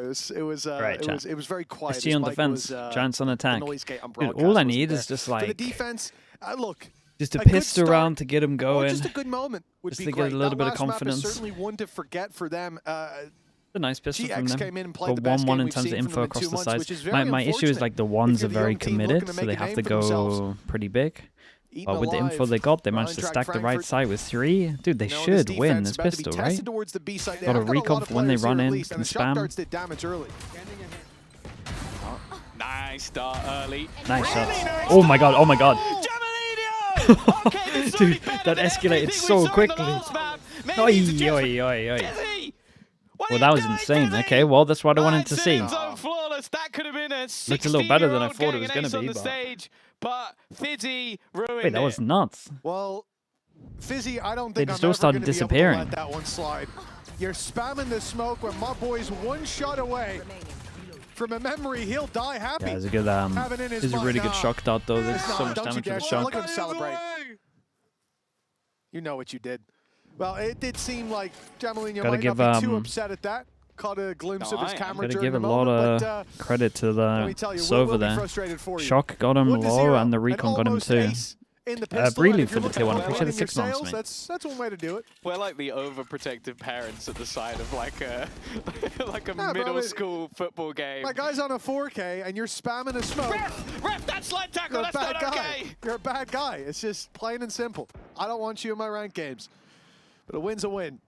It was very quiet. SGE on defense, Giants on attack. Dude, all I need is just like for the defense. Look, just a pissed around to get him going. Just a good moment would just be to great. get a little bit of confidence. Certainly one to forget for them. A nice pistol from them. Came in and played But the best 1-1 game in terms of info across the sides. My issue is like the ones are very committed, so they have to go pretty big. But with the info they got, they managed to stack the right side with 3. Dude, they should win this pistol, right? Got a recon for when they run in, can spam. Nice start early. Nice shots. Oh my god, oh my god. Dude, that escalated so quickly. Oi, oi, oi, oi. Well, that was insane. Okay, well, that's what I wanted to see. That could have been a looked a little better than I thought it was going to be. But Fizzy ruined Wait, that was nuts. Well, Fizzy, I don't think they just all started disappearing. Let that one slide. You're spamming the smoke when my boy's one shot away from a memory. He'll die happy. Yeah, it's a good it's a really good shock dart though. There's so much damage to the shock. Look at him celebrate. You know what you did. Well, it did seem like Jamalinho might not be too upset at that. Caught a glimpse of his camera. Gotta give a lot of credit to the Sova there. Shock got him low, and the recon got him too. Breeding for the tier 1. I'm pretty sure the 6 months, mate. That's one way to do it. We're like the overprotective parents at the side of like a middle school football game. My guy's on a 4K, and you're spamming a smoke. Ref, that slide tackle, that's not okay. You're a bad guy. It's just plain and simple. I don't want you in my ranked games. But a win's a win,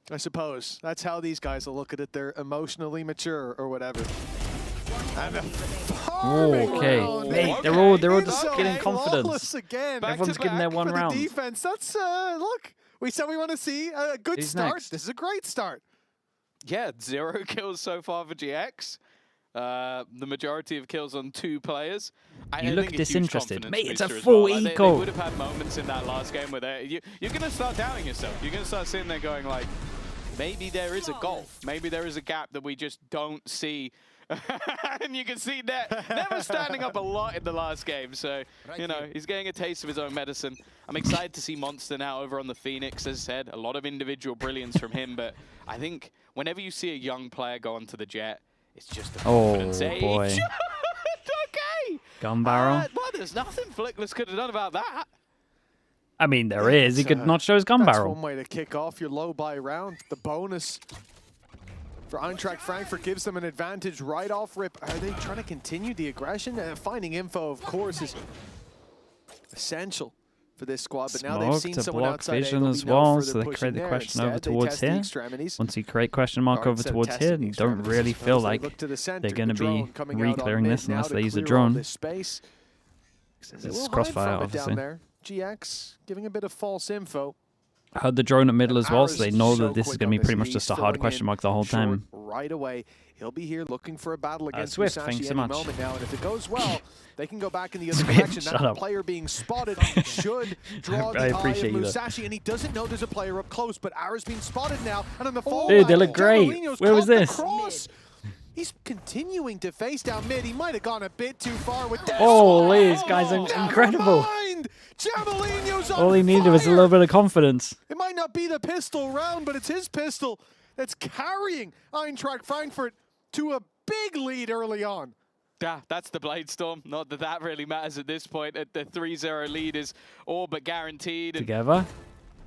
I suppose. That's how these guys will look at it. They're emotionally mature or whatever. And okay, mate, they're all just getting confidence. Again. Everyone's getting their one round. Defense. That's look. We said we want to see a good start. Next? This is a great start. Yeah, 0 kills so far for GX. The majority of kills on 2 players. You look disinterested. Mate, it's a full eco. They would have had moments in that last game where you're going to start doubting yourself. You're going to start sitting there going like, maybe there is a gulf. Maybe there is a gap that we just don't see. And you can see that Never standing up a lot in the last game. So, you know, he's getting a taste of his own medicine. I'm excited to see Monster now over on the Phoenix. As I said, a lot of individual brilliance from him. But I think whenever you see a young player go onto the Jet, it's just a confidence age. Boy. Okay. Gun barrel. Well, there's nothing Flickless could have done about that. I mean, there is. He could not show his gun barrel. That's one way to kick off your low buy round. The bonus for EINTRACHT Frankfurt gives them an advantage right off rip. Are they trying to continue the aggression? Finding info, of course, is essential for this squad, but now they've seen someone outside vision as well, so they create the question over towards here. Once you create question mark over towards here, you don't really feel like they're going to be re-clearing this unless they use a drone. This is crossfire, obviously. GX giving a bit of false info. I heard the drone at middle as well, so they know that this is going to be pretty much just a hard question mark the whole time. Right away, he'll be here looking for a battle against Swift, Musashi thanks so any much. moment now, and if it goes well, they can go back in the other direction. That player being spotted should draw the eye of Musashi, and he doesn't know there's a player up close, but Ara's being spotted now, and on the fall dude, they look great. Where was this? He's continuing to face down mid. He might have gone a bit too far with that. Holy, this guy's incredible. All he needed was a little bit of confidence. It might not be the pistol round, but it's his pistol that's carrying EINTRACHT Frankfurt to a big lead early on. Yeah, that's the Blade Storm. Not that that really matters at this point. The 3-0 lead is all but guaranteed. Together.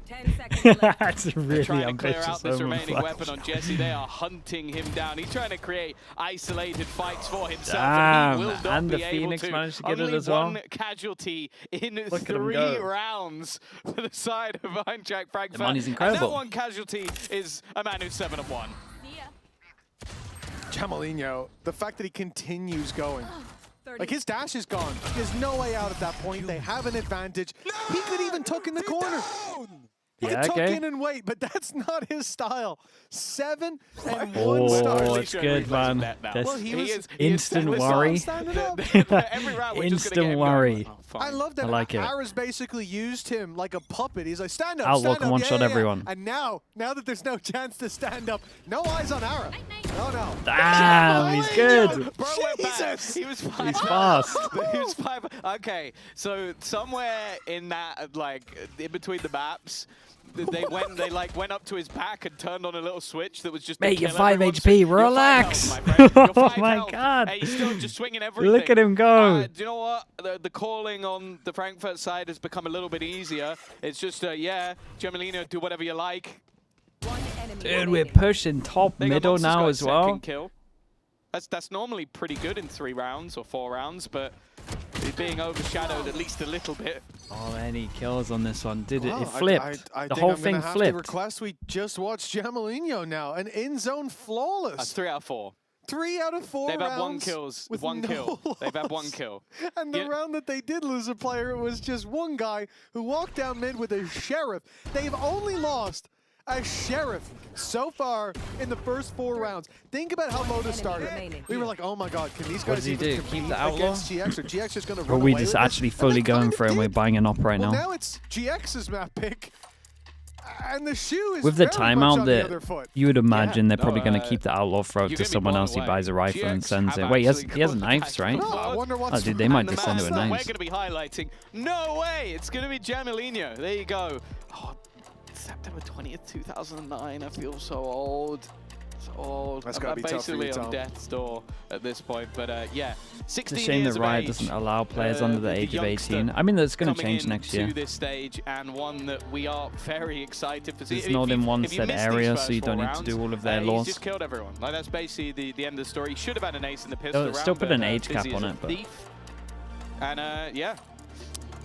10 seconds left. That's really trying to clear ambitious. out this remaining weapon on Jesse. They are hunting him down. He's trying to create isolated fights for himself. Damn, and he will not and be the Phoenix able to. managed to get Only it as well. One casualty in Look 3 rounds for the side of EINTRACHT Frankfurt. The money's incredible. And that one casualty is a man who's 7-1. Jamalinho, the fact that he continues going. Like, his dash is gone. There's no way out at that point. They have an advantage. He could even tuck in the corner. He could tuck in and wait, but that's not his style. 7 and 1 start. Oh, it's good, man. Well, he is instant worry. Instant worry. I love that. I like it. Ara's basically used him like a puppet. He's like, stand up, Outlook stand up. one-shot everyone. And now that there's no chance to stand up, no eyes on Ara. No. Damn, he's good. Jesus. He was fine. He's fast. He was fine. Okay, so somewhere in that, like, in between the maps, they like went up to his back and turned on a little switch that was just. Mate, you're 5 HP. Relax. Oh my God. Hey, he's still just swinging everything. Look at him go. Do you know what? The calling on the Frankfurt side has become a little bit easier. It's just yeah, Jamalinho, do whatever you like. Dude, we're pushing top middle now as well. Kill. That's normally pretty good in 3 rounds or 4 rounds, but he's being overshadowed at least a little bit. Oh, any kills on this one? Did it? It flipped. The whole thing flipped. To request we just watched Jamalinho now, an in-zone flawless. That's 3 out of 4. 3 out of 4 They've rounds had 1 kills. with 1 no kill. loss. They've had 1 kill. And the round that they did lose a player, it was just one guy who walked down mid with a sheriff. They've only lost a sheriff so far in the first 4 rounds. Think about how Lotus started. We were like, oh my God, can these guys even keep the outlaw against GX? Or GX just going to run Or are we away just with actually it? fully going for it and we're buying an op right now? Now it's GX's map pick. And the shoe is with the very much timeout on the other foot. you would imagine they're probably going to keep the outlaw throat to someone else who buys a rifle and sends it. Wait, he has knives, right? I wonder what's dude, they might just send it with We're knives. going to be highlighting. No way! It's going to be Jamalinho. There you go. Oh, September 20th, 2009. I feel so old. So old. That's got to be tough for you, basically on Tom. death's door at this point. But yeah, 16 It's a shame years that of Riot age, doesn't allow players under the age of youngster 18. I mean, that's going to coming change next year. to this stage, and one that we are very excited to see. It's not in one set area, so you don't need to do all of their He's laws. just killed everyone. Like, that's basically the end of the story. He should have had an ace in the pistol round. Still put an age Busy cap on as a it, but thief. And yeah.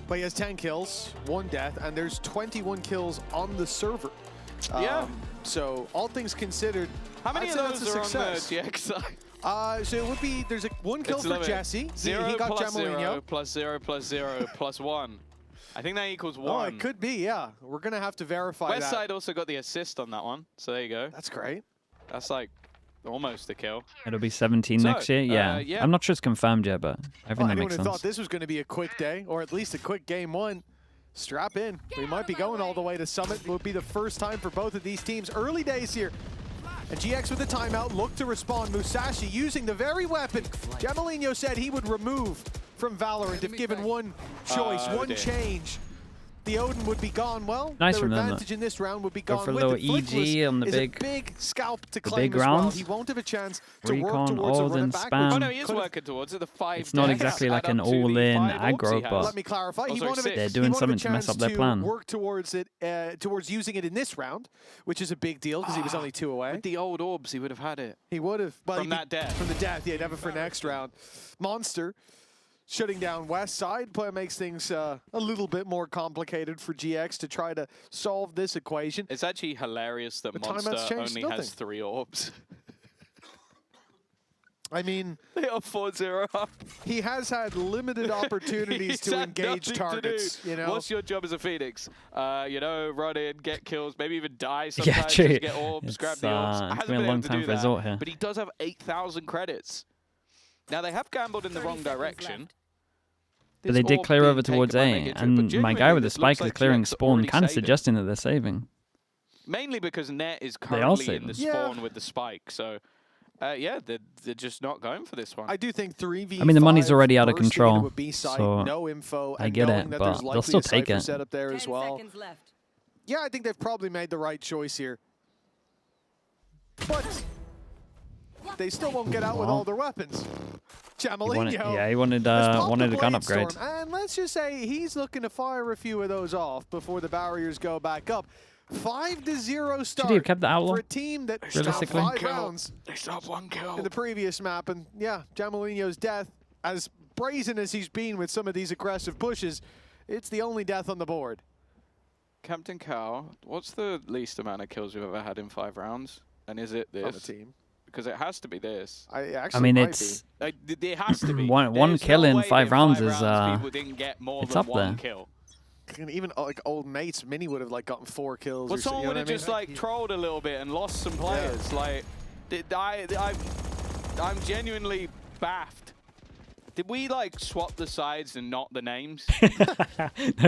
But he has 10 kills, 1 death, and there's 21 kills on the server. Yeah. So all things considered, How many I'd of say those that's a are on the success. GX side? So it would be, there's 1 kill for Jesse. He got plus Jamalinho. 0 plus 0 plus 0 plus 1. I think that equals 1. Oh, it could be, yeah. We're going to have to verify that. West side also got the assist on that one, so there you go. That's great. That's like almost a kill. It'll be 17 next year. Yeah. I'm not sure it's confirmed yet, but I think that makes Anyone who thought sense. this was going to be a quick day, or at least a quick game 1, strap in. We might be going all the way to Summit. It would be the first time for both of these teams. Early days here. And GX with the timeout, look to respond. Musashi using the very weapon Jamalinho said he would remove from Valorant if given one choice, one change. The Odin would be gone. Well, nice their from them, advantage in this round would be gone. for a with little it. EG on the is big, a big scalp to the claim big as well. rounds. He won't have a chance to Recon, work towards a Odin, run back. spam. Oh no, he is working towards it. The 5 It's not deaths exactly like add an up to the all-in 5 orbs aggro, he but has. Let me clarify. Oh, He sorry, wanted 6. They're doing something to mess up their plan. Work towards it, towards using it in this round, which is a big deal because he was only 2 away. With the old orbs, he would have had it. He would have. Well, From that death. From the death, yeah, never for next round. Monster shutting down West Side. Play makes things a little bit more complicated for GX to try to solve this equation. It's actually hilarious that The Monster timeout's changed only nothing. has 3 orbs. I mean, They are 4-0 up. he has had limited opportunities to had engage nothing targets. to do. You know, What's your job as a Phoenix? You know, run in, get kills, maybe even die sometimes. Yeah, true. Just get orbs, grab the orbs. It's Hasn't been a long able to time do for that, Resort here. But he does have 8,000 credits. Now, they have gambled in the wrong direction. But they did clear over towards A, and my guy with the spike is clearing spawn, kind of suggesting that they're saving. Mainly because Net is are currently in the saving. spawn with the spike, so yeah, they're just not going for this one. I do think 3v5. I mean, the money's already out of bursting control, into a B site, so no info, I and get knowing it, that but there's they'll likely still a take cypher it. set up there 10 as well. seconds left. Yeah, I think they've probably made the right choice here. But they still won't get out with all their weapons. Jamalinho. He wanted a gun upgrade. And let's just say he's looking to fire a few of those off before the barriers go back up. 5-0 start Should he have kept the outlaw? for a team that Realistically? shot 5 rounds They still have 1 kill. in the previous map. And yeah, Jamalinho's death, as brazen as he's been with some of these aggressive pushes, it's the only death on the board. Captain Cow, what's the least amount of kills you've ever had in 5 rounds? And is it this? On the team. Because it has to be this. I mean, might it's Like, it has to be. one There's kill no in way 5 in rounds 5 is people didn't get more it's than up 1 there. kill. And even like old mates, Mini would have like gotten 4 kills. Well, or so, someone you know would what have I mean? just like trolled a little bit and lost some players. Like, I'm genuinely baffed. Did we like swap the sides and not the names? No,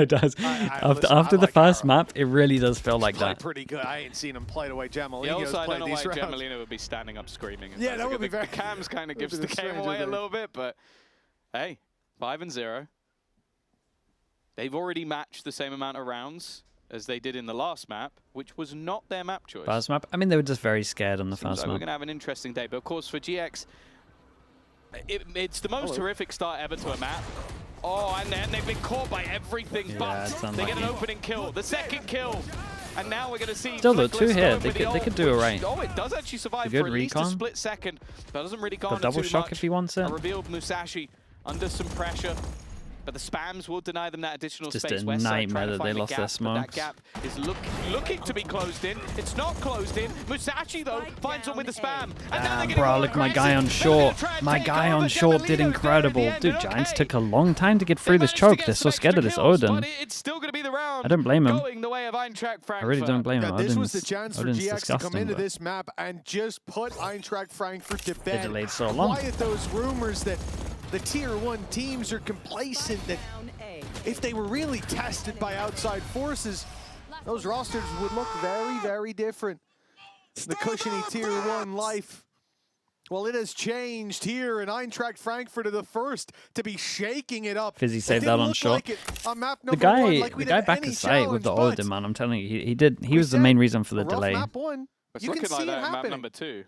it does. Listen, After I the like first Arrow. map, it really does feel like Played that. pretty good. I ain't seen him play the way Jamalinho's Yeah, also, I don't played know these why rounds. Jamalinho would be standing up screaming. Yeah, that would be very... The cams kind of would gives be the the game stranger away a there. little bit, but hey, 5-0. They've already matched the same amount of rounds as they did in the last map, which was not their map choice. First map? I mean, they were just very scared on the Seems first like map. We're going to have an interesting day. But of course, for GX, it's the most horrific start ever to a map. Oh, and then they've been caught by everything, but they get an opening kill, the second kill. And now we're going to see. Still, though, 2 here. They could do it right. Oh, it does actually survive for at least a split second. But doesn't really garner double too shock much. if he wants it. A revealed Musashi under some pressure. But the spams will deny them that additional Just space. a West side nightmare trying to that find they the lost gap, their but smokes. that gap is looking to be closed in. It's not closed in. Musashi, though, finds one with the spam. Damn, bro, look at my guy on short. My guy on short did incredible. Dude, Giants took a long time to get through this choke. They're so scared of this Odin. I don't blame him. I really don't blame him. This was the chance for GX to come into this map and just put Eintracht Frankfurt to bed. They delayed so long. Quiet those rumors that the Tier 1 teams are complacent, that if they were really tested by outside forces, those rosters would look very, very different. The cushiony Tier 1 life, well, it has changed here, and Eintracht Frankfurt are the first to be shaking it up. Fizzy saved that on short. The guy back his site with the Odin, man, I'm telling you, he was the main reason for the delay. It's looking like that in map number 2.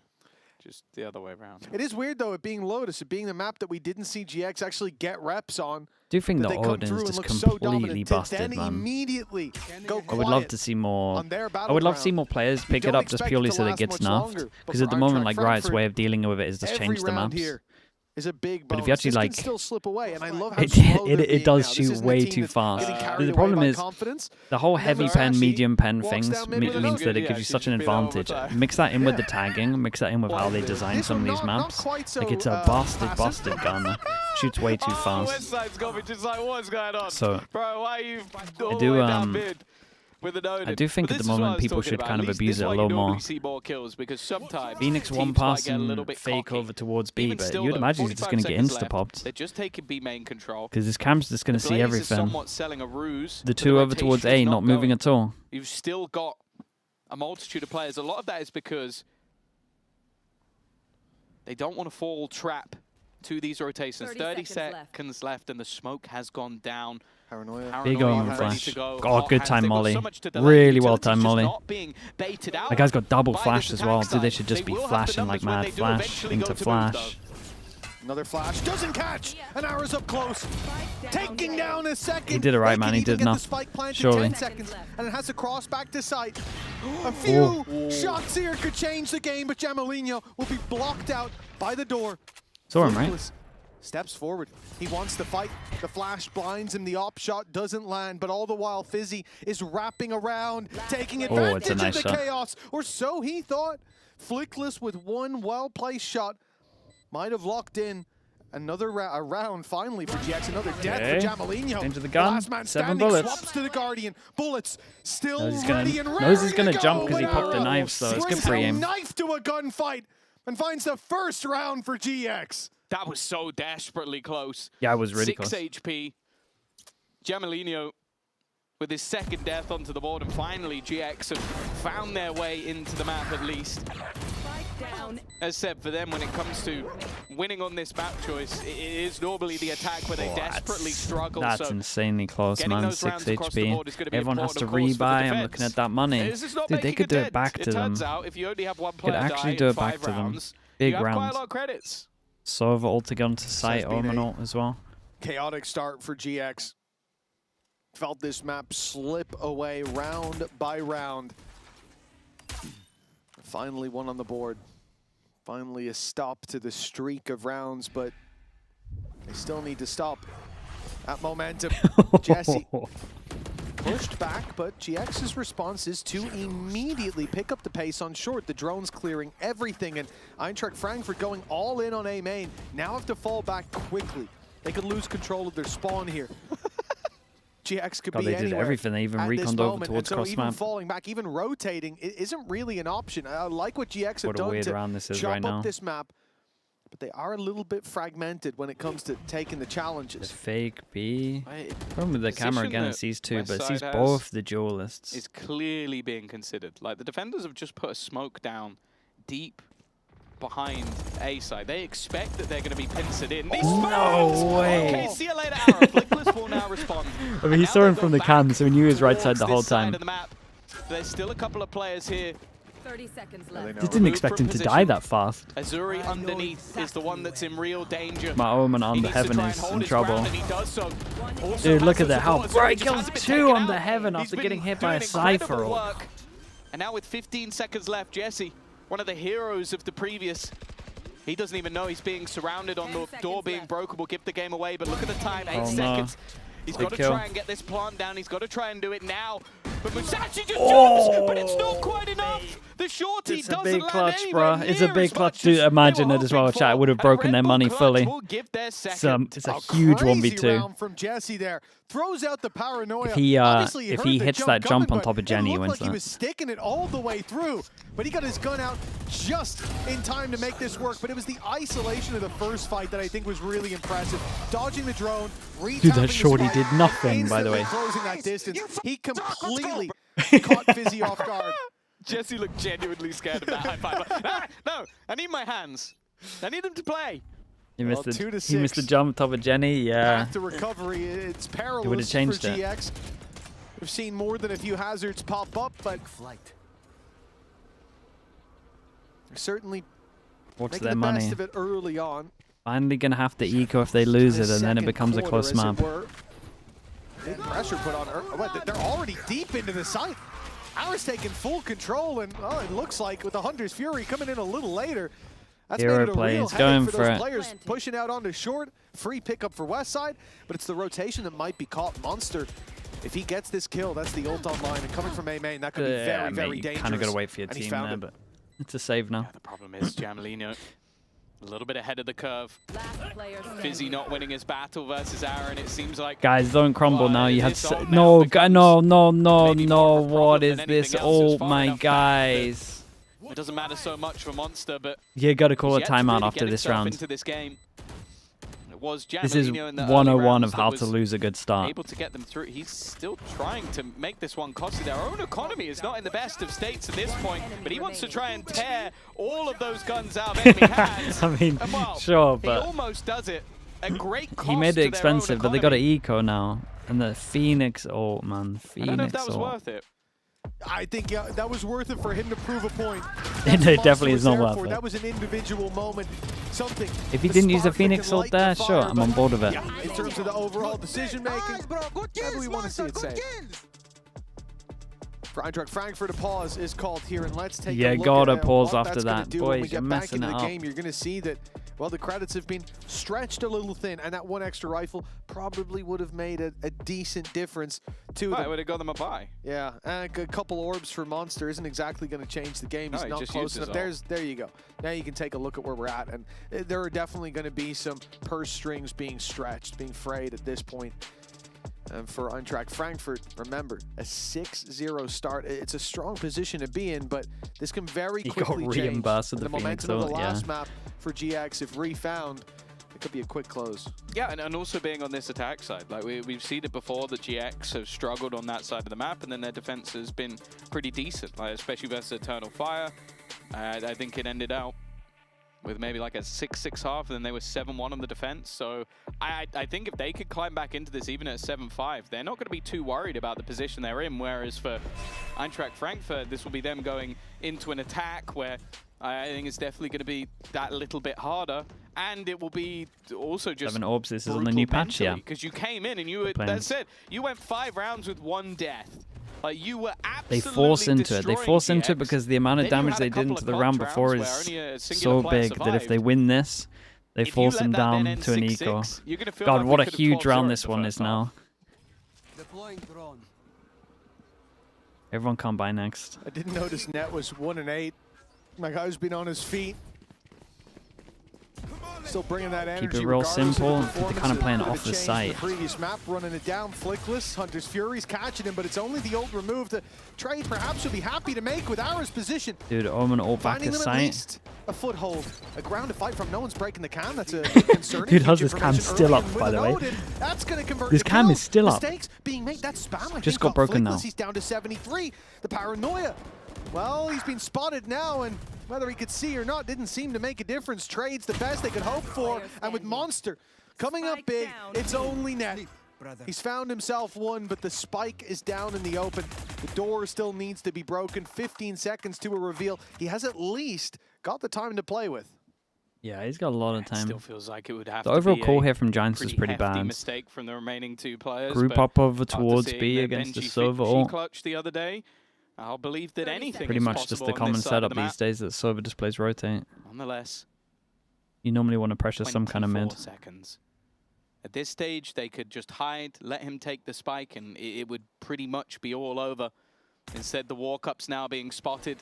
Just the other way around. It is weird, though, it being Lotus, it being the map that we didn't see GX actually get reps on. I do think the Odin is just completely busted, man. Immediately go I would love to see more. I would love to see more players pick it up just purely so that it gets nerfed. Because at the moment, like Riot's way of dealing with it is just change the maps. Is a big but if you actually like, still slip away, and I love how it does shoot way too fast. The problem is the whole heavy pen, medium pen things means that it gives you such an advantage. Mix that in with the tagging, mix that in with how they design some of these maps. Like it's a bastard gun. Shoots way too fast. So I do think at the moment people should kind of abuse it a little more. Phoenix one pass and fake over towards B, but you'd imagine he's just going to get insta-popped. Because this camp's just going to see everything. The 2 over towards A, not moving at all. You've still got a multitude of players. A lot of that is because they don't want to fall trap to these rotations. 30 seconds left and the smoke has gone down. Big on flash. God, good time molly. Really well timed molly. That guy's got double flash as well. Dude, they should just be flashing like mad. Flash into flash. Another flash doesn't catch. An arrow's up close. Taking down a second. He did it right, man. He did enough. Surely. 10 seconds, and it has to cross back to site. A few shots here could change the game, but Jamalinho will be blocked out by the door. Saw him, right? Steps forward. He wants to fight. The flash blinds him. The op shot doesn't land, but all the while Fizzy is wrapping around, taking advantage of the chaos, or so he thought. Flickless with one well-placed shot. Might have locked in another round finally for GX. Another death for Jamalinho. Into the gun. Last man 7 standing, bullets. swaps to the Guardian. Bullets still ready and ready. Knows he's gonna jump because he popped the knife, so it's good for him. Knife to a gunfight and finds the first round for GX. That was so desperately close. Yeah, it was really close. 6 HP. Jamalinho with his second death onto the board, and finally GX have found their way into the map at least. As said, for them, when it comes to winning on this map choice, it is normally the attack where they desperately struggle. That's insanely close, man. 6 HP. Everyone has to rebuy. I'm looking at that money. Dude, they could do it back to them. Could actually do it back to them. Big rounds. Sova ult to get onto site, Omen ult as well. Chaotic start for GX. Felt this map slip away round by round. Finally one on the board. Finally a stop to the streak of rounds, but they still need to stop that momentum. Jesse pushed back, but GX's response is to immediately pick up the pace on short. The drone's clearing everything, and Eintracht Frankfurt going all in on A main. Now have to fall back quickly. They could lose control of their spawn here. GX could be they anywhere did everything. They even reconned over towards cross even map. Falling back, even rotating, it isn't really an option. I like what GX have done to chop up this map, but they are a little bit fragmented when it comes to taking the challenges. The fake B. Problem with the camera again, it sees 2, but it sees both the duelists. Is clearly being considered. Like, the defenders have just put a smoke down deep behind A side. They expect that they're going to be pincered in. No way. Okay, see you later, Arrow. Flickless will now respond. I mean, he saw him from the cam, so he knew he was right side the whole time. There's still a couple of players here. 30 seconds left. Just didn't expect him to die that fast. Azuri underneath is the one that's in real danger. My Omen on the Heaven is in trouble. So. Dude, look at that. How bright kills 2 on the Heaven after getting hit by a Cypher ult. And now with 15 seconds left, Jesse, one of the heroes of the previous, he doesn't even know he's being surrounded on the door being broken. Will give the game away, but look at the time, 8 seconds. He's got to try and get this plant down. He's got to try and do it now. But Musashi just jumps, but it's not quite enough. The shorty doesn't land anywhere near as much. Bro. It's a big clutch. Dude, imagine it as well, chat. It would have broken their money fully. It's a huge 1v2. From Jesse there. Throws out the paranoia. If he hits that jump on top of Jenny, he wins that. He was sticking it all the way through, but he got his gun out just in time to make this work. But it was the isolation of the first fight that I think was really impressive. Dodging the drone, dude, that shorty did nothing, by the way. Closing that distance. He completely caught Fizzy off guard. Jesse looked genuinely scared of that high five. No, I need my hands. I need them to play. He missed the jump on top of Jenny, yeah. After recovery, it's perilous he would have changed for GX. We've seen more than a few hazards pop up, but they're certainly making the best of it early on. Finally gonna have to eco if they lose it, and then it becomes a close map. Big pressure put on her. They're already deep into the site. Ara's taking full control, and it looks like with the Hunter's Fury coming in a little later, that's made it a real headache for those players pushing out onto short. Free pickup for West Side, but it's the rotation that might be caught. Monster, if he gets this kill, that's the ult online, and coming from A main, that could be very, very dangerous. Kind of got to wait for your team there, but it's a save now. Yeah, the problem is Jamalinho a little bit ahead of the curve. Fizzy not winning his battle versus Aaron. It seems like guys don't crumble now. You have to no. What is this? Oh my guys. It doesn't matter so much for Monster, but you got to call a timeout after this round. Into this game. It was this is 101 of how to lose a good start. Able to get them through. He's still trying to make this one costly. Their own economy is not in the best of states at this point, but he wants to try and tear all of those guns out of enemy hands. I mean, sure, but he almost does it. A great cost. He made it expensive, but they got an eco now, and the Phoenix ult, man. Phoenix I don't know if that was worth it. I think that was worth it for him to prove a point. It definitely is not worth it. That was an individual moment. Something. If he didn't use the Phoenix ult there, sure, I'm on board with it. Yeah, in terms of the overall decision making, maybe we want to see it safe. For Eintracht Frankfurt, a pause is called here, and let's take a look gotta at pause what after that's that. Boys, you're messing it up. Game, you're going to see that, well, the credits have been stretched a little thin, and that one extra rifle probably would have made a decent difference to them. It would have got them a buy. Yeah, and a couple orbs for Monster isn't exactly going to change the game. He's not close enough. There you go. Now you can take a look at where we're at, and there are definitely going to be some purse strings being stretched, being frayed at this point. For Eintracht Frankfurt, remember, a 6-0 start. It's a strong position to be in, but this can very quickly change. The momentum of the last map for GX, if refound, it could be a quick close. Yeah, and also being on this attack side. Like we've seen it before, that GX have struggled on that side of the map, and then their defense has been pretty decent, like especially versus Eternal Fire. I think it ended out with maybe like a 6-6 half, and then they were 7-1 on the defense. So I think if they could climb back into this even at 7-5, they're not going to be too worried about the position they're in. Whereas for Eintracht Frankfurt, this will be them going into an attack where I think it's definitely going to be that little bit harder. And it will be also just 7 orbs. This is on the new patch, yeah. Because you came in and you were, that's it. You went 5 rounds with 1 death. Like you were absolutely They force into it. They force into it because the amount of damage they did into the round before is so big that if they win this, they force them down to an eco. God, what a huge round this one is now. Everyone come by next. I didn't notice Net was 1-8. My guy's been on his feet. Still bringing that energy. Keep it real simple. They're kind of playing off the site. Previous map, running it down, flickless. Hunter's Fury's catching him, but it's only the ult removed. The trade perhaps would be happy to make with Ara's position. Dude, Omen ult back to site. A foothold, a ground to fight from. No one's breaking the cam. That's a concerning. Dude, how's this cam still up, by the way? That's going to convert. This cam is still up. Mistakes being made. That spam just got broken now. He's down to 73. The paranoia. Well, he's been spotted now, and Whether he could see or not didn't seem to make a difference. Trades the best they could hope for, and with Monster coming up big, it's only net. He's found himself one, but the spike is down in the open. The door still needs to be broken. 15 seconds to a reveal. He has at least got the time to play with. Yeah, he's got a lot of time. Still feels like it would have the to overall be call here from Giants is pretty hefty bad. Mistake from the remaining two players. Group up over towards B against the Sova. Clutch the other day. I'll believe that anything pretty is much just the common setup these days that Sova displays rotate. Nonetheless, you normally want to pressure some kind of mid. Seconds. At this stage, they could just hide, let him take the spike, and it would pretty much be all over. Instead, the walk-up's now being spotted.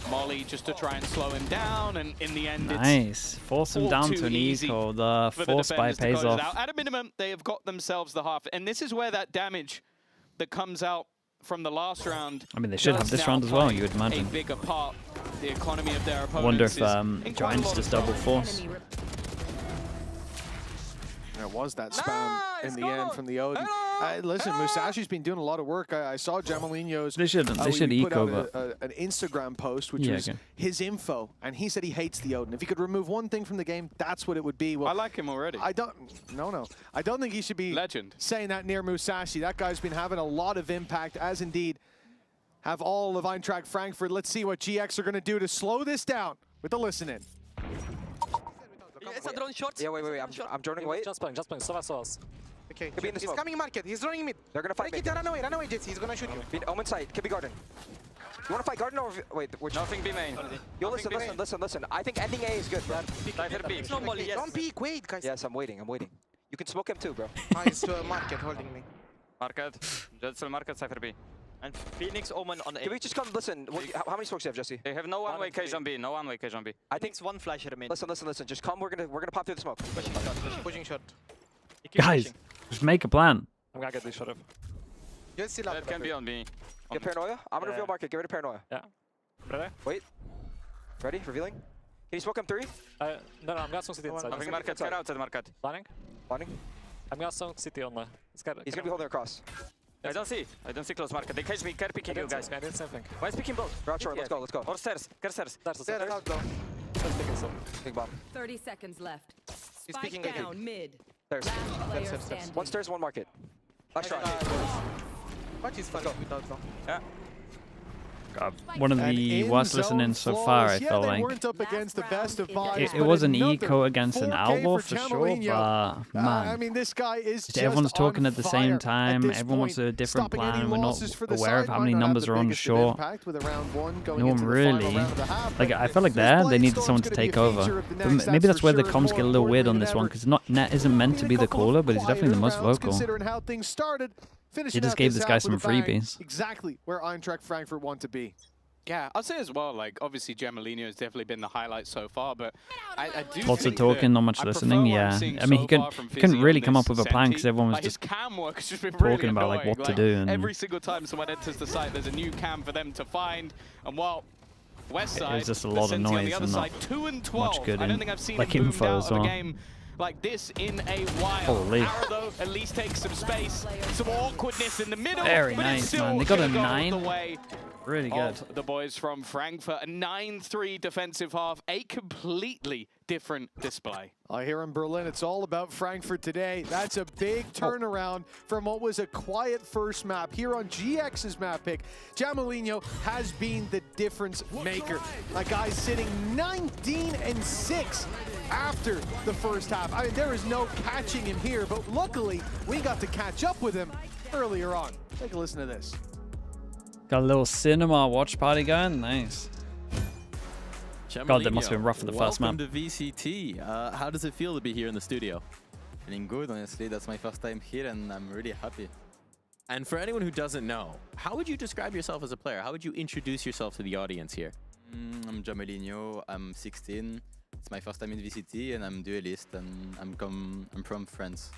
Molly just to try and slow him down, and in the end, nice. Force him down to an eco. The force buy pays off. At a minimum, they have got themselves the half, and this is where that damage that comes out from the last round. I mean, they should have this round as well, you would imagine. A bigger part, the economy of their opponents. I wonder if Giants just double force. There was that spam in the end from the Odin. Listen, Musashi's been doing a lot of work. I saw Jamalinho's. They should eco, but an Instagram post, which was his info, and he said he hates the Odin. If he could remove one thing from the game, that's what it would be. Well, I like him already. I don't think he should be saying that near Musashi. That guy's been having a lot of impact, as indeed have all of Eintracht Frankfurt. Let's see what GX are going to do to slow this down with a listen in. It's a drone short. Yeah, wait. I'm droning away. Just playing. Solas. Okay. Could be in the smoke. He's coming market. He's running mid. They're gonna fight. Run away, Jesse. He's gonna shoot you. Omen side. Could be garden. You wanna fight garden or wait? Which? Nothing B main. Yo, listen. I think ending A is good, bro. It's not Molly. Yes. Don't peek. Wait, guys. Yes, I'm waiting. You can smoke him too, bro. He's market holding me. Market. Just market Cypher B. And Phoenix Omen on A. Can we just come? Listen. How many smokes do you have, Jesse? They have no one-way cage on B. No one-way cage on B. I think one flash remains. Listen. Just come. We're gonna pop through the smoke. Pushing shot. Guys, just make a plan. I'm gonna get this shot off. Jesse That can be on B. Get paranoia. I'm gonna reveal market. Get rid of paranoia. Yeah. Ready? Wait. Ready? Revealing. Can you smoke him 3? No, I'm gonna smoke city inside. Nothing market. Get outside market. Planning. I'm gonna smoke city on the. He's gonna be holding across. I don't see close market. They cage me. Care picking you guys. I did something. Why is picking both? Route short. Let's go. Or stairs. Care stairs. Stairs out though. Stairs picking some. Big bomb. 30 seconds left. He's Spike picking down mid. Stairs. Last player standing. One stairs, one market. Last shot. What is fun without though? Yeah. God, one of the worst listening so far, I felt like. They weren't up against the best of vibes, it was an eco against an outlaw for sure, but man, I mean, this guy is just everyone's talking at the same time. Everyone wants a different plan. We're not aware of how many numbers are on short. No one really. Like, I felt like they needed someone to take over. But maybe that's where the comms get a little weird on this one, because Net isn't meant to be the caller, but he's definitely the most vocal. He just gave this guy some freebies. Exactly where Eintracht Frankfurt want to be. Yeah, I'll say as well, like, obviously Jamalinho has definitely been the highlight so far, but I do lots think of talking, not much listening, yeah. I mean, he couldn't really come up with a plan because everyone was just talking about like what to do. And every single time someone enters the site, there's a new cam for them to find, and while West side, it was just a lot of noise and not 2 and 12. much good I don't think I've seen like him info out as of a well. game like this in a while. Holy. Arrow, though, at least takes some space, some awkwardness in the middle. Very but nice, it's still man. They got a gonna go 9. the way really good. The boys from Frankfurt, a 9-3 defensive half, a completely different display. I hear in Berlin, it's all about Frankfurt today. That's a big turnaround from what was a quiet first map. Here on GX's map pick, Jamalinho has been the difference maker. A guy sitting 19 and 6 after the first half. I mean, there is no catching him here, but luckily we got to catch up with him earlier on. Take a listen to this. Got a little cinema watch party going. Nice. God, that must have been rough for the first map. Welcome to VCT. How does it feel to be here in the studio? Feeling good, honestly. That's my first time here, and I'm really happy. And for anyone who doesn't know, how would you describe yourself as a player? How would you introduce yourself to the audience here? I'm Jamalinho. I'm 16. It's my first time in VCT, and I'm duelist, and I'm from France.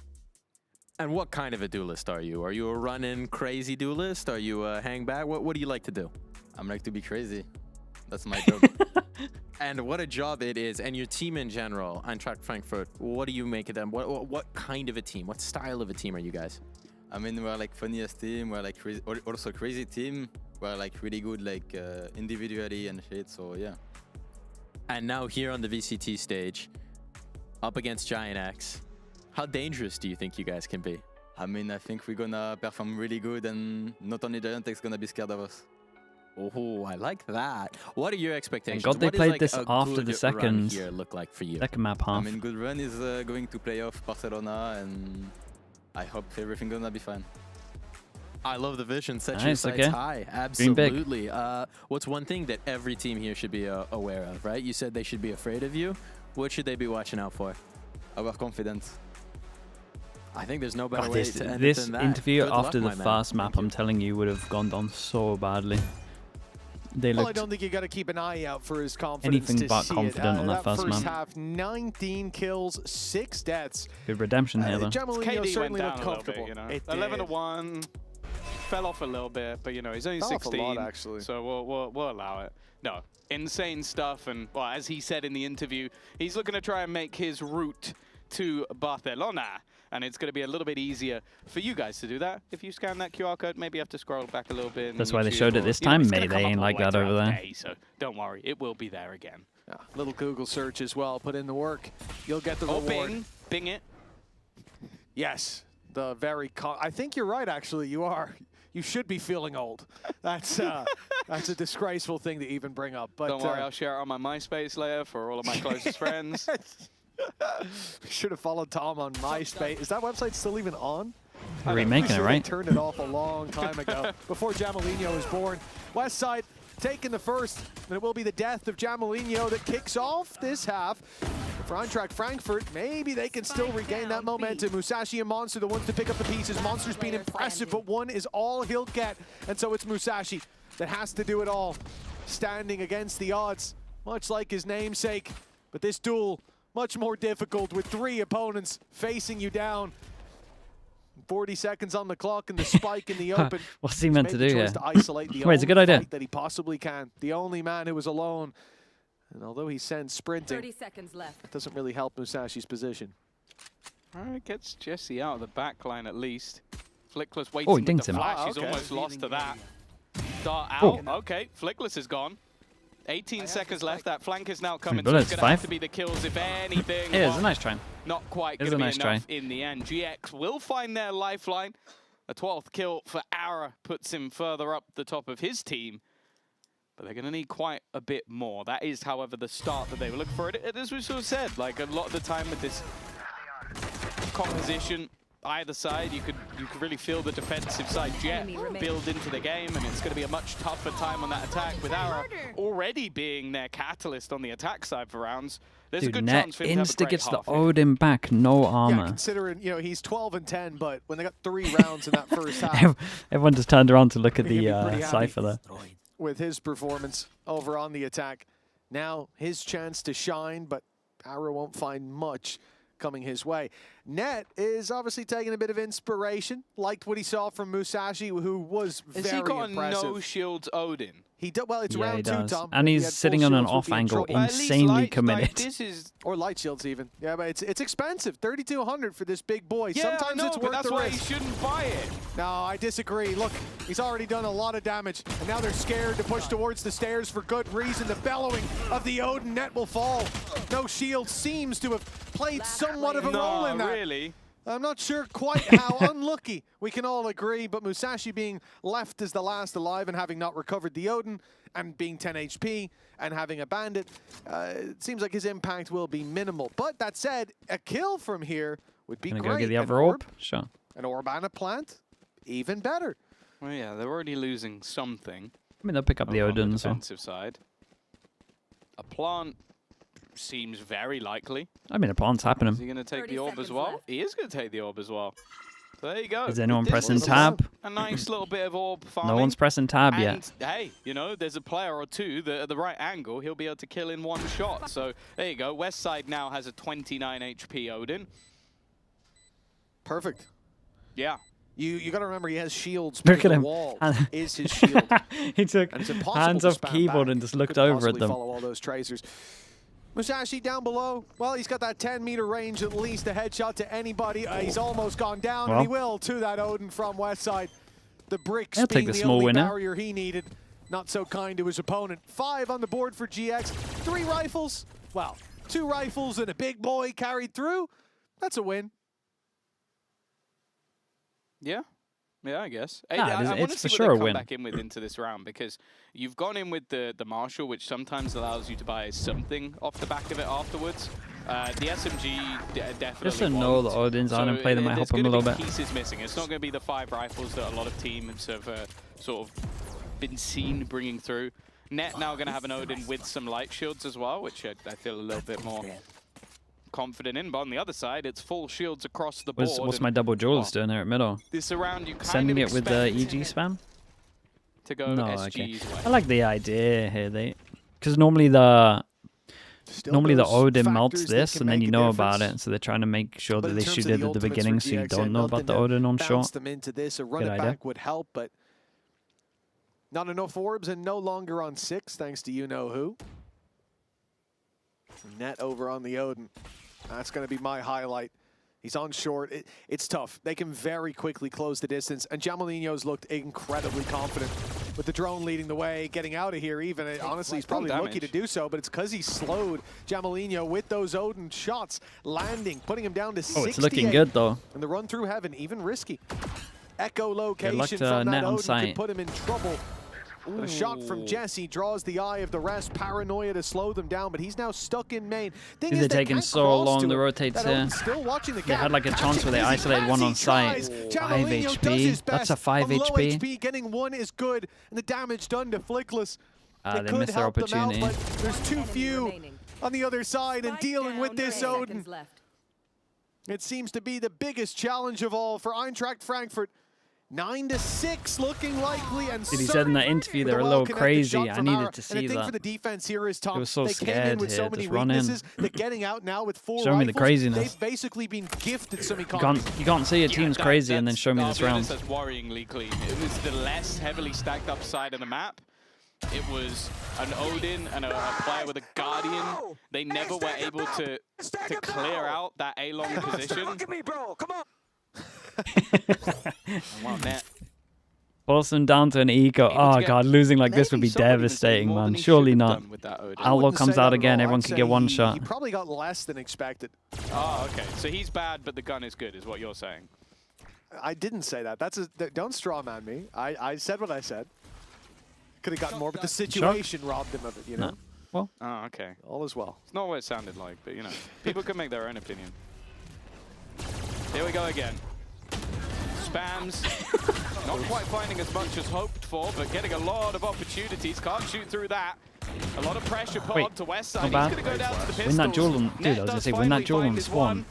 And what kind of a duelist are you? Are you a run-in crazy duelist? Are you a hang back? What do you like to do? I'm like to be crazy. That's my job. And what a job it is. And your team in general, Eintracht Frankfurt, what do you make of them? What kind of a team? What style of a team are you guys? I mean, we're like funniest team. We're like also crazy team. We're like really good like individually and shit. So yeah. and now here on the VCT stage, up against GIANTX. How dangerous do you think you guys can be? I mean, I think we're gonna perform really good, and not only GIANTX gonna be scared of us. Oh, I like that. What are your expectations? Thank God they What played like this a after good the second run here look like for you? second map half. I mean, good run is going to play off Barcelona, and I hope everything gonna be fine. I love the vision. Set your Nice, sights okay. high. Dream big. Absolutely. What's one thing that every team here should be aware of, right? You said they should be afraid of you. What should they be watching out for? Our confidence. I think there's no better God, way this to end it this than that. interview Good after luck, the my man. first map, I'm telling you, would have gone down so badly. They Well, I looked don't think you got to keep an eye out for his confidence. anything to but see confident it. on that first map. half, 19 kills, 6 deaths. good redemption here, though. Jamalinho KD went certainly down looked a little comfortable. bit, you know. It 11-1, fell off a little bit, but you know he's only Fell off a 16, lot, actually. so we'll allow it. No, insane stuff, and well, as he said in the interview, he's looking to try and make his route to Barcelona. And it's going to be a little bit easier for you guys to do that. If you scan that QR code, maybe you have to scroll back a little bit. That's why they showed it this time. Mate, they ain't like that over there. So don't worry, it will be there again. Yeah, little Google search as well. Put in the work. You'll get the reward. Bing it. Yes. The very... I think you're right, actually. You are. You should be feeling old. That's a disgraceful thing to even bring up. But don't worry, I'll share it on my MySpace later for all of my closest friends. Should have followed Tom on MySpace. Is that website still even on? They're remaking it, right? They turned it off a long time ago, before Jamalinho was born. West Side taking the first, and it will be the death of Jamalinho that kicks off this half. For EINTRACHT Frankfurt, maybe they can still regain that momentum. Musashi and Monster, the ones to pick up the pieces. Monster's been impressive, but one is all he'll get. And so it's Musashi that has to do it all, standing against the odds, much like his namesake. But this duel, much more difficult with 3 opponents facing you down. 40 seconds on the clock and the spike in the open. What's he meant to do here? To isolate the Wait, it's a good idea. that he possibly can. The only man who was alone. And although he sends sprinting, 30 seconds left. it doesn't really help Musashi's position. It gets Jesse out of the back line at least. Flickless waiting with dinged the him. flash. He's okay. almost lost to that. Dart out. Okay, Flickless is gone. 18 seconds left. That flank is now coming. So it's going to have to be the kills, if anything. Yeah, it's a nice try. Not quite It was going to a be nice enough try. in the end. GX will find their lifeline. A 12th kill for Ara puts him further up the top of his team. But they're going to need quite a bit more. That is, however, the start that they were looking for. As we sort of said, like a lot of the time with this composition, either side, you could really feel the defensive side Jet build into the game, and it's going to be a much tougher time on that attack with Ara already being their catalyst on the attack side for rounds. There's a good chance for him to have a great Insta-gets the half here. Odin back, no armor. Yeah, considering, you know, he's 12 and 10, but when they got 3 rounds in that first half, Everyone just turned around to look at They're the gonna be pretty happy. Cypher there. with his performance over on the attack. Now his chance to shine, but Ara won't find much coming his way. Net is obviously taking a bit of inspiration. Liked what he saw from Musashi, who was Has very he got impressive. a no shields Odin? He did well. It's Yeah, he round 2, does. Tom. And If he he's had full sitting on an shields, we'd off be in angle, trouble. At least insanely light, committed. Like, this is Or light shields even. Yeah, but it's expensive. 3,200 for this big boy. yeah, Sometimes I know, it's but worth that's the why risk. he shouldn't buy it. No, I disagree. Look, he's already done a lot of damage, and now they're scared to push towards the stairs for good reason. The bellowing of the Odin net will fall. No shield seems to have played somewhat of a role in that. Really. I'm not sure quite how unlucky we can all agree, but Musashi being left as the last alive and having not recovered the Odin and being 10 HP and having a bandit, it seems like his impact will be minimal. But that said, a kill from here would be Gonna great. go get the An other orb? Sure. An orb and a plant, even better. Well, yeah, they're already losing something. I mean, they'll pick up the over on Odin, so. defensive side. A plant seems very likely. I mean, a plant's Is happening. he going to take 30 the orb as seconds well? left. He is going to take the orb as well. So there you go. Is anyone This pressing is tab? A nice little bit of orb farming. No one's pressing tab yet. And hey, you know, there's a player or two that at the right angle, he'll be able to kill in one shot. So there you go. West Side now has a 29 HP Odin. Perfect. Yeah. You got to remember he has shields. Look because at the him. wall is his shield. He took And it's impossible hands to off spam keyboard back. and just looked Couldn't over at possibly them. follow all those tracers. Musashi down below. Well, he's got that 10-meter range at least, a headshot to anybody. He's almost gone down, and he will to that Odin from West Side. The bricks He'll take being the the small only winner. barrier he needed. not so kind to his opponent. 5 on the board for GX. 3 rifles. Well, 2 rifles and a big boy carried through. That's a win. Yeah. Yeah, I guess. Nah, I want to it's for see sure what a they come win. back in with into this round, because you've gone in with the Marshall, which sometimes allows you to buy something off the back of it afterwards. The SMG definitely Just to know the Odin's on and play them, might help him a little bit. Pieces missing. It's not going to be the 5 rifles that a lot of teams have sort of been seen bringing through. Net now going to have an Odin with some light shields as well, which I feel a little bit more confident in. But on the other side, it's full shields across the board. What's my double jewels doing there at middle? This round, you kind Sending of it with the expect EG spam? to go No, SG's okay. way. I like the idea here, because normally the Odin melts this, and then you know about it. So they're trying to make sure that they shoot it at the beginning, so you don't know about the Odin on short. Them into this. A run Good it idea. back would help, but not enough orbs, and no longer on 6, thanks to you-know-who. Net over on the Odin. That's going to be my highlight. He's on short. It's tough. They can very quickly close the distance, and Jamalinho's looked incredibly confident with the drone leading the way, getting out of here even. Honestly, he's probably lucky to do so, but it's because he slowed Jamalinho with those Odin shots, landing, putting him down to 68. Oh, it's looking good, though. And the run through heaven, even risky. Echo location luck from Net that on Odin site. could put him in trouble. A shot from Jesse draws the eye of the rest. Paranoia to slow them down, but he's now stuck in main. Thing is, They're they taking can't so cross long to to him. rotate That here. Odin's still watching the They gap. had like a chance where they Catching isolated Busy one on as he site. tries. 5 Jamalinho does HP. his That's best. a 5 On low HP. HP. Getting 1 is good, and the damage done to Flickless. They They could missed their help them out, opportunity. but there's too few on the other side, and dealing with this Odin. It seems to be the biggest challenge of all for Eintracht Frankfurt. 9-6 looking likely, and Dude, he said in that interview they were a little crazy. I needed to see and I think that. for the defense here is Tom. They were so they came in scared with so here, many just run in. weaknesses. They're getting out now with 4 Show me the rifles. craziness. They've basically been gifted some economy. You can't see a team's crazy and then show me this round. That's worryingly clean. It was the less heavily stacked up side of the map. It was an Odin and a player with a Guardian. They never were able to clear out that A-long position. Look at me, bro. Come on. Wow, Net. Force them down to an eco. Oh god, losing like this would be devastating, man. Surely not. Outlaw comes out again, everyone could get one shot. He probably got less than expected. Oh, okay. So he's bad, but the gun is good, is what you're saying. I didn't say that. Don't strawman me. I said what I said. Could have gotten more, but the situation robbed him of it, you know? No. Well. Oh, okay. All is well. It's not what it sounded like, but you know, people can make their own opinion. Here we go again. Spams. Not quite finding as much as hoped for, but getting a lot of opportunities. Can't shoot through that. A lot of pressure put onto West side. He's going to go down to the pistols. Win that duel on, dude, I was going to say, win that duel on Swan.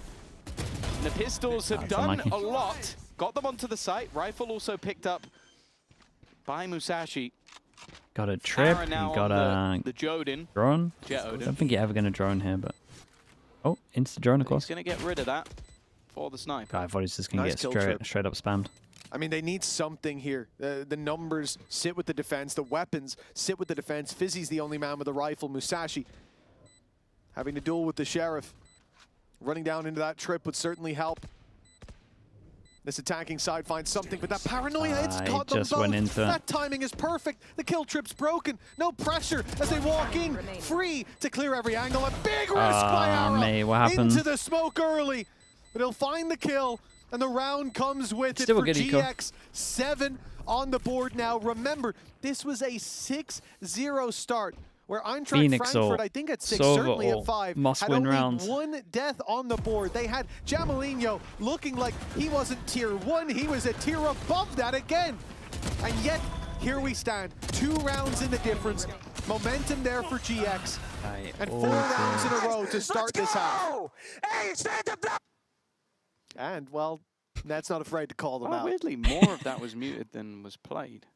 The pistols have done a lot. Got them onto the site. Rifle also picked up by Musashi. Got a trip, you got a the Jodin. drone. Jet I Odin. don't think you're ever going to drone here, but... Oh, insta drone, of course. He's going to get rid of that for the snipe. God, I thought he was just going to get straight up spammed. I mean, they need something here. The numbers sit with the defense. The weapons sit with the defense. Fizzy's the only man with a rifle. Musashi having to duel with the Sheriff. Running down into that trip would certainly help. This attacking side finds something, but that paranoia, it's caught them both. Went into that timing is perfect. The kill trip's broken. No pressure as they walk in, free to clear every angle. A big risk by Ara what happened? into the smoke early, but he'll find the kill, and the round comes with it Still for a good eco. GX. 7 on the board now. Remember, this was a 6-0 start. Where Eintracht Frankfurt, I think at 6, certainly at 5, had only rounds. 1 death on the board. They had Jamalinho looking like he wasn't tier 1, he was a tier above that again. And yet, here we stand. 2 rounds in the difference. Momentum there for GX. And 4 rounds in a row to start this half. Hey, stand up. And, well, Net's not afraid to call them out. Weirdly, more of that was muted than was played.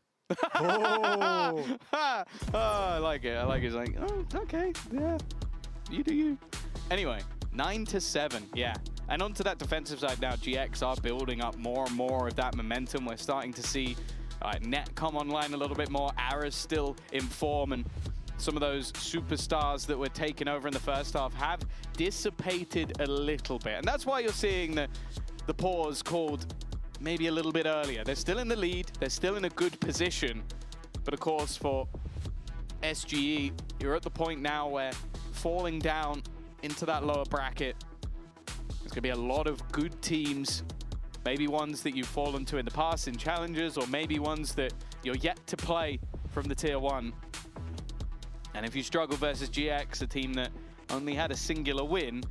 Oh. I like it. I like it. It's like, oh, okay, yeah, you do you. Anyway, 9-7, yeah. And onto that defensive side now, GX are building up more and more of that momentum. We're starting to see Net come online a little bit more. Ara's still in form, and some of those superstars that were taken over in the first half have dissipated a little bit. And that's why you're seeing the pause called maybe a little bit earlier. They're still in the lead. They're still in a good position. But of course, for SGE, you're at the point now where falling down into that lower bracket, there's going to be a lot of good teams, maybe ones that you've fallen to in the past in challenges, or maybe ones that you're yet to play from the tier 1. And if you struggle versus GX, a team that only had a singular win,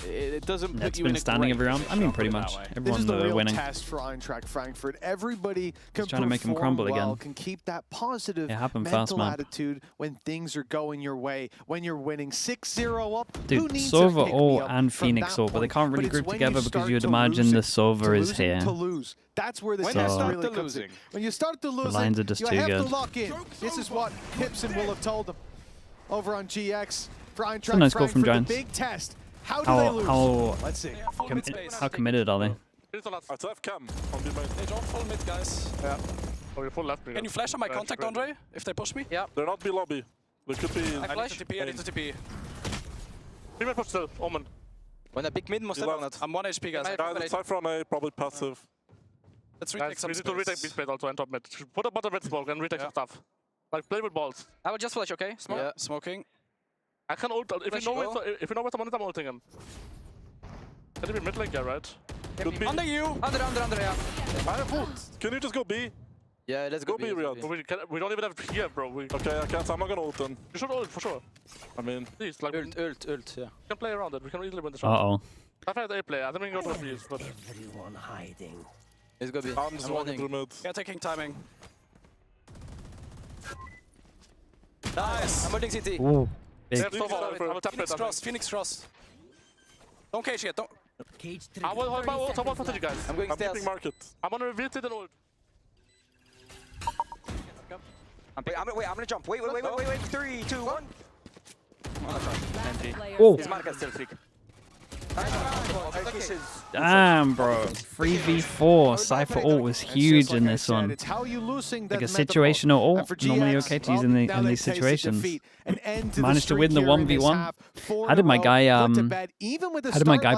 it doesn't put you in a standing great every round. I mean, pretty much this is the real winning. test for Eintracht Frankfurt. Everybody can trying to make them crumble well, again. can keep that positive mental mental attitude when things are going your way, when you're winning 6-0 up. Dude, Sova all and Phoenix all, but they can't really group together because you'd imagine the Sova is here. That's where the when test you really comes in. When you start to lose, the lines are just you too have good. to lock in. This is what Hipson will have told them over on GX for Eintracht a nice goal from Frankfurt. Giants. The big test. How do they lose? Let's see. How committed are they? Full mid, guys. Yeah. Oh, full left. Can you flash on my contact, Andre, if they push me? Yeah. They're not B lobby. They could be. I flash. I need to TP. Female push still. Omen. When a big mid must have it. I'm 1 HP, guys. Guys, Cypher on A, probably passive. Let's retake some space. We need to retake B space also and top mid. Put a bottom mid smoke and retake some stuff. Like, play with balls. I will just flash, okay? Smoke. Yeah, smoking. I can ult. If you know where someone is, I'm ulting him. Can you be mid lane guy, right? Could be. Under you! Under, yeah. I have ult. Can you just go B? Yeah, let's go B, Riyadh. We don't even have here, bro. Okay, I can't. So I'm not gonna ult then. You should ult for sure. I mean, please, like ult, yeah. We can play around it. We can easily win the shot. Uh-oh. I've had A play. I think we can go to B. But Everyone hiding. Let's go B. I'm just walking through mid. Yeah, taking timing. Nice! I'm holding CT. Ooh, big. Phoenix Cross. Don't cage yet, don't. I will hold my ult. I want to guys. I'm going stairs. Keeping market. I'm gonna reveal it and ult. I'm gonna jump. Wait. 3, 2, 1. Oh. still freak. Damn, bro. 3v4. Cypher ult was huge in this one. It's how you losing Like a situational ult. Normally okay to use in these situations. Managed to win the 1v1. How did my guy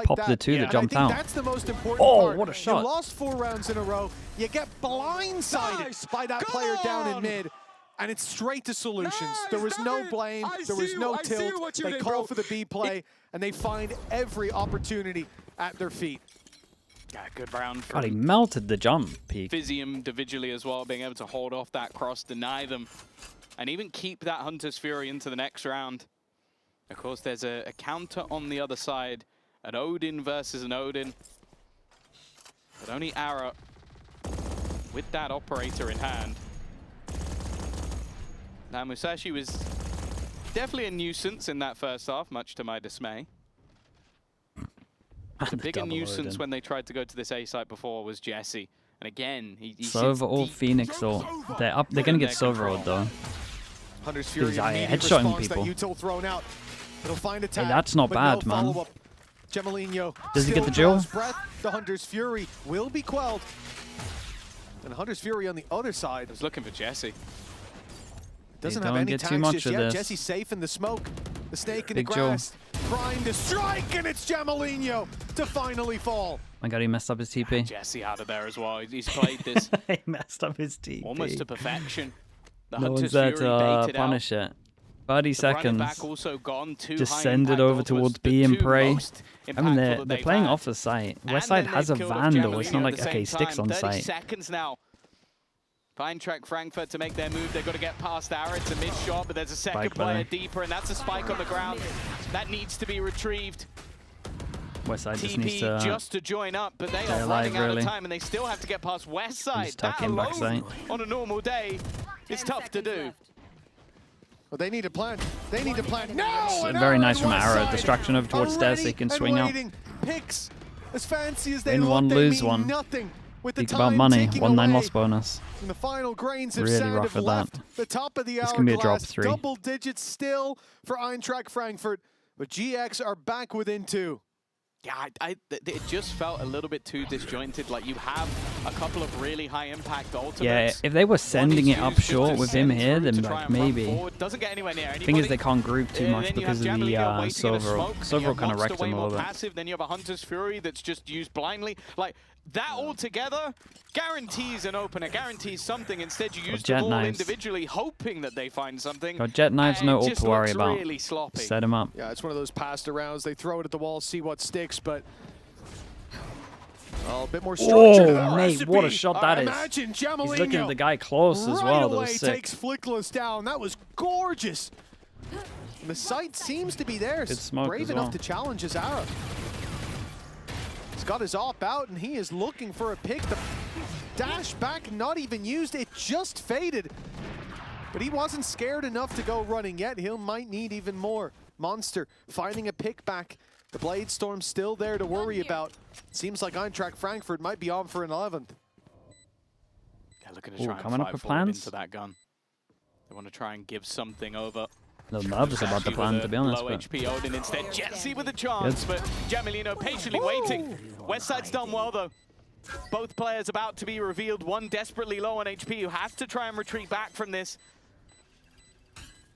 pop the 2 that jumped out? That's the most important part. What a shot. You lost 4 rounds in a row. You get blindsided by that player down in mid. And it's straight to solutions. There was no blame. There was no tilt. They call for the B play, and they find every opportunity at their feet. Yeah, good round for God, he melted the jump peak. Physium individually as well, being able to hold off that cross, deny them, and even keep that Hunter's Fury into the next round. Of course, there's a counter on the other side, an Odin versus an Odin. But only Ara with that operator in hand. Now, Musashi was definitely a nuisance in that first half, much to my dismay. The bigger nuisance when they tried to go to this A site before was Jesse. And again, he Sova or Phoenix or they're up. They're gonna get Sova ult though. Hunter's Fury headshotting people. Thrown out. It'll find a tag, hey, that's not bad, no man. Jamalinho Does he get the duel? The Hunter's Fury will be quelled. And Hunter's Fury on the other side. I was looking for Jesse. Doesn't have any tags just yet. Jesse's safe in the smoke. The snake in the grass. Trying to strike, and it's Jamalinho to finally fall. My God, he messed up his TP. Jesse out of there as well. He's played this he messed up his TP. almost to perfection. The no Hunter's one's there Fury to punish it. 30 seconds. Back also gone, just send it over towards B and pray. I mean, they're playing off the site. Westside has a Vandal. It's not like, okay, Sticks on 30 site. seconds now. Eintracht Frankfurt to make their move. They've got to get past Ara. It's a missed shot, but there's a second player deeper, and that's a spike on the ground. That needs to be retrieved. Westside just TP needs to just to join up, but they are running out of time, and they still have to get past Westside. That alone, on a normal day, is tough to do. Well, they need a plan. They need a plan. No! Very nice from Ara. Distraction over towards stairs so he can swing out. Picks as fancy as they win look, one, they lose mean one. Nothing. With the Think about money. 1-9 loss bonus. And the final grains of really sand rough have at left that. the top of the This hourglass. can be a drop 3. Double digits still for Eintracht Frankfurt, but GX are back within 2. Yeah, it just felt a little bit too disjointed. Like, you have a couple of really high impact ultimates. Yeah, if they were sending it up short with him here, then like maybe. Doesn't get anywhere near anybody. Thing is, they can't group too much because of the Silver. Silver kind of wrecked them a little bit. Passive, then you have a Hunter's Fury that's just used blindly. Like, that all together guarantees an opener, guarantees something. Instead, you use them all individually, hoping that they find something. Got Jet Knives, no ult to worry about. Really sloppy. Set him up. Yeah, it's one of those passed arounds. They throw it at the wall, see what sticks, but a bit more structure to that mate, recipe. What a shot that is. Imagine Jamalinho He's looking at the guy close as well. That was sick. Takes Flickless down. That was gorgeous. And the sight seems to be there. Brave enough to challenge his arrow. He's got his op out, and he is looking for a pick. The dash back not even used. It just faded. But he wasn't scared enough to go running yet. He might need even more. Monster finding a pick back. The Blade Storm still there to worry about. Seems like Eintracht Frankfurt might be on for an 11th. Yeah, looking to try and coming up with plans into that gun. They want to try and give something over. A little nervous about the plan, to be honest. Low HP Odin instead. Jesse with a chance, but Jamalinho patiently waiting. Westside's done well, though. Both players about to be revealed. One desperately low on HP who has to try and retreat back from this.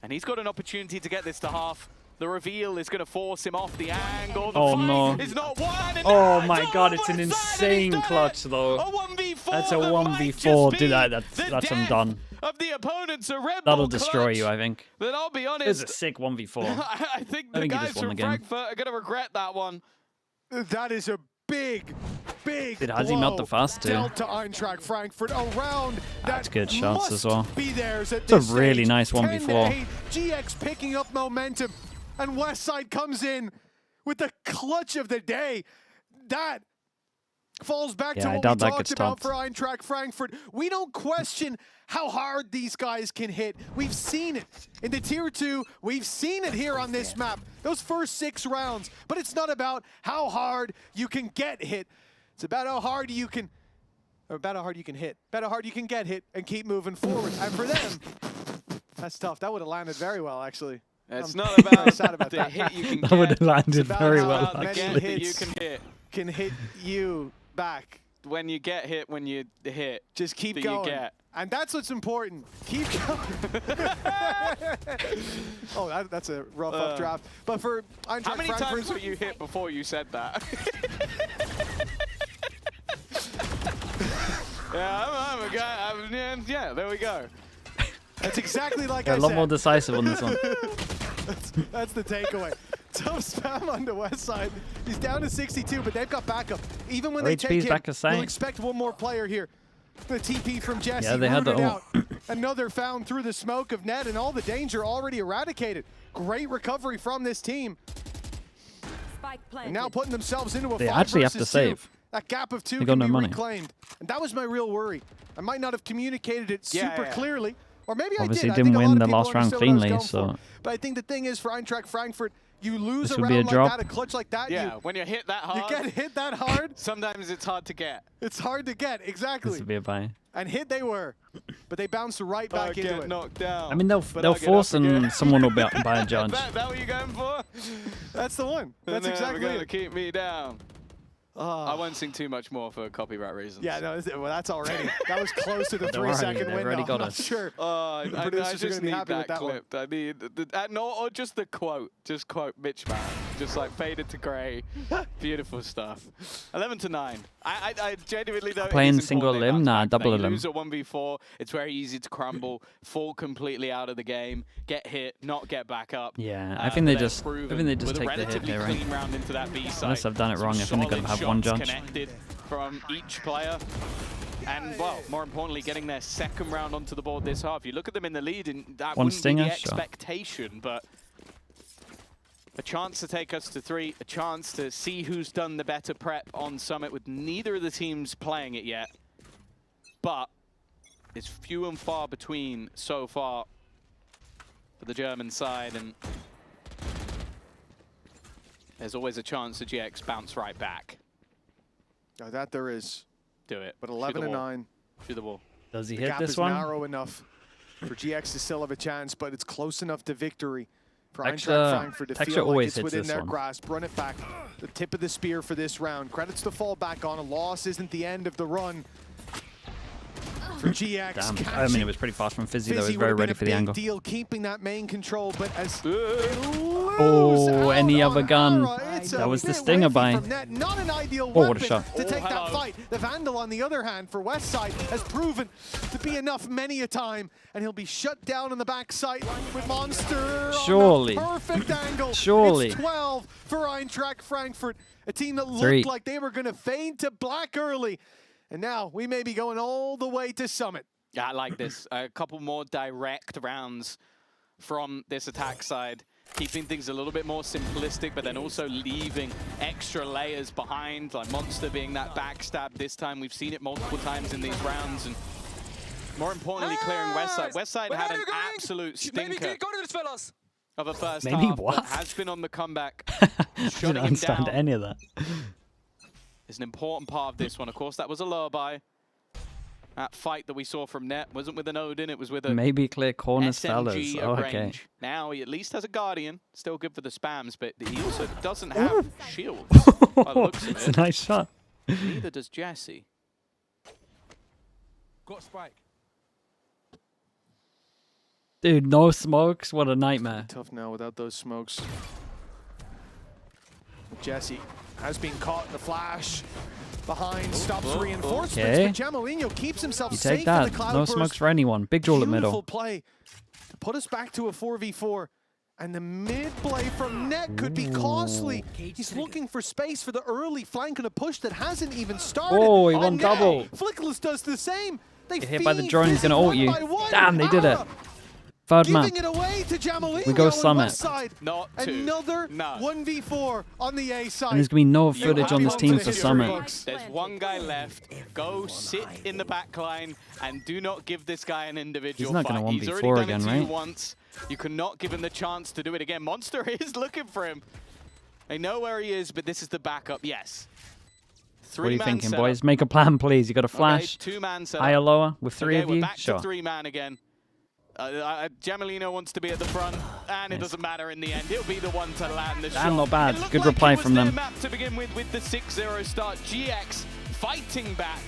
And he's got an opportunity to get this to half. The reveal is going to force him off the angle. The fight is not won. Oh my god, it's an insane clutch, though. A 1v4. That's a 1v4. Do that. That's undone. Of the opponents, a Red That'll destroy you, I think. But I'll be honest. It's a sick 1v4. I think the guys from Frankfurt are going to regret that one. That is a big Has he not the fast too? Delta Eintracht Frankfurt around. That's good shots as well. It's a really nice 1v4. GX picking up momentum, and Westside comes in with the clutch of the day. That falls back to what we talked about for Eintracht Frankfurt. We don't question how hard these guys can hit. We've seen it in the Tier 2. We've seen it here on this map. Those first 6 rounds. But it's not about how hard you can get hit. It's about how hard you can, or about how hard you can hit. About how hard you can get hit and keep moving forward. And for them, that's tough. That would have landed very well, actually. It's not about, the hit you can get. That would have landed very well, actually. Hits you can hit you back. When you get hit, when you hit. Just keep going. And that's what's important. Keep going. Oh, that's a rough up draft. But for Eintracht how many times were you hit before you said that? Yeah, I'm a guy. Yeah, there we go. That's exactly like I said. A lot more decisive on this one. That's the takeaway. Tough spam on the west side. He's down to 62, but they've got backup. Even when they take him, you'll expect one more player here. The TP from Jesse. Yeah, they had the out. Another found through the smoke of Ned, and all the danger already eradicated. Great recovery from this team. And now putting themselves into a 5 versus 2. They actually have to save. That gap of 2 can be reclaimed. And that was my real worry. I might not have communicated it super clearly. Or maybe obviously I did. Didn't win the last round cleanly, so. But I think the thing is for Eintracht Frankfurt, you lose a round like that, a clutch like that. Yeah, when you hit that hard. You get hit that hard. Sometimes it's hard to get. It's hard to get, exactly. This would be a buy. And hit they were, but they bounced right back into it. Knocked down. I mean, they'll force and someone will buy a judge. That what you're going for? That's the one. That's exactly it. Keep me down. I won't sing too much more for copyright reasons. Yeah, no, well, that's already. That was close to the 3-second window. I'm not sure. I just need that clip. I need or just the quote. Just quote Mitch man. Just like faded to grey. Beautiful stuff. 11-9. I genuinely though. Playing single limb, nah, double limb. Lose a 1v4. It's very easy to crumble, fall completely out of the game, get hit, not get back up. Yeah, I think they just take the hit there, right? Round into that B side. Unless I've done it wrong, I think they're gonna have one judge. Connected from each player. And, well, more importantly, getting their second round onto the board this half. You look at them in the lead, and that wouldn't be the expectation, but a chance to take us to 3, a chance to see who's done the better prep on Summit with neither of the teams playing it yet. But it's few and far between so far for the German side, and there's always a chance the GX bounce right back. Oh, that there is. Do it. But 11-9. Through the wall. Does he hit this one? The gap is narrow enough for GX to still have a chance, but it's close enough to victory for Eintracht Frankfurt to feel like it's within their grasp. Run it back. The tip of the spear for this round. Credits to fall back on. A loss isn't the end of the run. for GX. Damn. I mean, it was pretty fast from Fizzy, though. He was very ready for the angle. Deal keeping that main control, but as oh, any other gun. That was the stinger buy. Not an ideal what a shot. to take that fight. The Vandal, on the other hand, for Westside, has proven to be enough many a time, and he'll be shut down on the backside with Monster. Surely. On the perfect angle. Surely. It's 12 for Eintracht Frankfurt, a team that looked like they were going to fade to black early. And now we may be going all the way to Summit. Yeah, I like this. A couple more direct rounds from this attack side, keeping things a little bit more simplistic, but then also leaving extra layers behind, like Monster being that backstab this time. We've seen it multiple times in these rounds, and more importantly, clearing Westside. Westside had an absolute stinker of a first half, but has been on the comeback. I didn't understand any of that. Is an important part of this one. Of course, that was a lower buy. That fight that we saw from Net wasn't with an Odin, it was with a maybe clear corner fellas. SMG Oh, range. okay. Now he at least has a Guardian, still good for the spams, but he also doesn't have shields. By the looks of It's it. a nice shot. Neither does Jesse. Got spike. Dude, no smokes. What a nightmare. Tough now without those smokes. Jesse has been caught in the flash. Behind, stops reinforcements, but Jamalinho keeps himself safe in the cloud No burst. smokes for anyone. Big duel at middle. Beautiful play to put us back to a 4v4. And the mid play from Net could be costly. He's looking for space for the early flank and a push that hasn't even started. Oh, he won double. Flickless does the same. They Get hit by the drone, he's going to ult you. Damn, they did it. Third map. Giving it away to Jamalinho. We go Summit. Not Another 1v4 on the A side. And there's going to be no footage on this team for Summit. There's one guy left. Go sit in the back line and do not give this guy an individual He's not going fight. to 1v4 He's already again, done it to right? you once. You cannot give him the chance to do it again. Monster is looking for him. They know where he is, but this is the backup. Yes. What are you thinking, boys? Make a plan, please. You got a flash. Okay, two-man setup. Higher, lower, with three of we're you? back Sure. to three-man again. Jamalinho wants to be at the front, and it doesn't matter in the end. He'll be the one to land the shot. Not bad. Good like reply from them. Map to begin with the 6-0 start. GX fighting back.